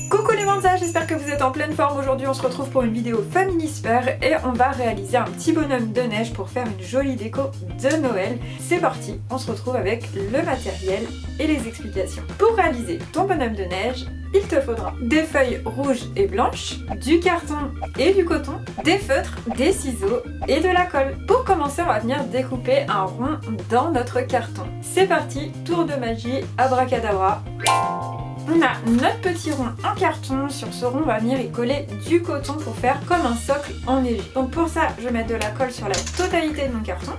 Coucou les Manzas, j'espère que vous êtes en pleine forme. Aujourd'hui on se retrouve pour une vidéo Family Sphere et on va réaliser un petit bonhomme de neige pour faire une jolie déco de Noël. C'est parti, on se retrouve avec le matériel et les explications. Pour réaliser ton bonhomme de neige, il te faudra des feuilles rouges et blanches, du carton et du coton, des feutres, des ciseaux et de la colle. Pour commencer, on va venir découper un rond dans notre carton. C'est parti, tour de magie, abracadabra. On a notre petit rond en carton. Sur ce rond, on va venir y coller du coton pour faire comme un socle enneigé. Donc pour ça, je vais mettre de la colle sur la totalité de mon carton.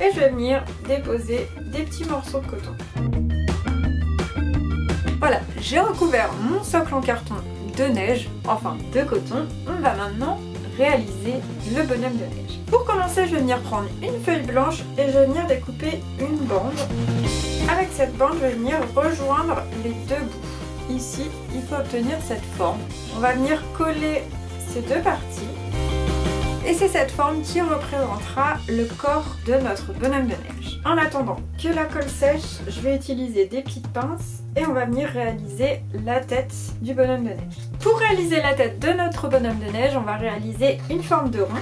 Et je vais venir déposer des petits morceaux de coton. Voilà, j'ai recouvert mon socle en carton de neige, enfin de coton. On va maintenant réaliser le bonhomme de neige. Pour commencer, je vais venir prendre une feuille blanche et je vais venir découper une bande. Avec cette bande, je vais venir rejoindre les deux bouts. Ici, il faut obtenir cette forme. On va venir coller ces deux parties. Et c'est cette forme qui représentera le corps de notre bonhomme de neige. En attendant que la colle sèche, je vais utiliser des petites pinces et on va venir réaliser la tête du bonhomme de neige. Pour réaliser la tête de notre bonhomme de neige, on va réaliser une forme de rond.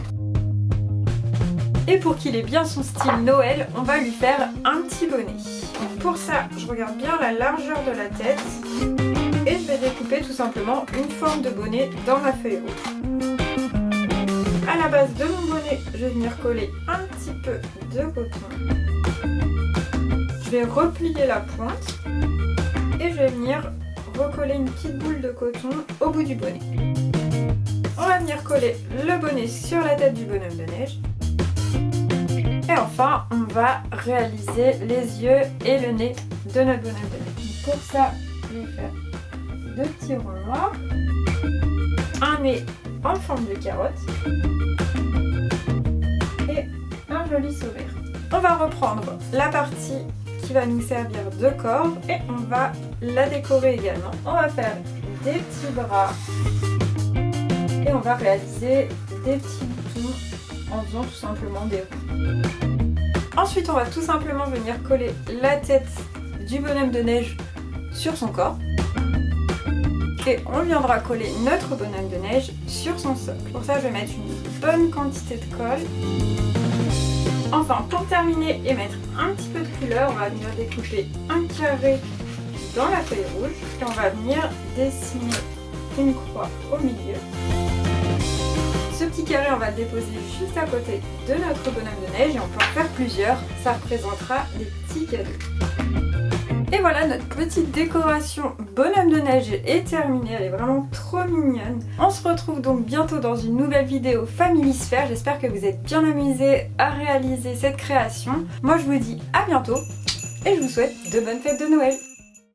Et pour qu'il ait bien son style Noël, on va lui faire un petit bonnet. Pour ça, je regarde bien la largeur de la tête et je vais découper tout simplement une forme de bonnet dans ma feuille rouge. À la base de mon bonnet, je vais venir coller un petit peu de coton. Je vais replier la pointe et je vais venir recoller une petite boule de coton au bout du bonnet. On va venir coller le bonnet sur la tête du bonhomme de neige. Et enfin, on va réaliser les yeux et le nez de notre bonhomme de neige. Pour ça, je vais faire deux petits ronds noirs, un nez en forme de carotte et un joli sourire. On va reprendre la partie qui va nous servir de corps et on va la décorer également. On va faire des petits bras et on va réaliser des petits boutons en faisant tout simplement des roues. Ensuite, on va tout simplement venir coller la tête du bonhomme de neige sur son corps. Et on viendra coller notre bonhomme de neige sur son socle. Pour ça, je vais mettre une bonne quantité de colle. Enfin, pour terminer et mettre un petit peu de couleur, on va venir découper un carré dans la feuille rouge. Et on va venir dessiner une croix au milieu. Ce petit carré, on va le déposer juste à côté de notre bonhomme de neige et on peut en faire plusieurs. Ça représentera des petits cadeaux. Et voilà, notre petite décoration bonhomme de neige est terminée, elle est vraiment trop mignonne. On se retrouve donc bientôt dans une nouvelle vidéo Family Sphere. J'espère que vous êtes bien amusés à réaliser cette création. Moi je vous dis à bientôt et je vous souhaite de bonnes fêtes de Noël.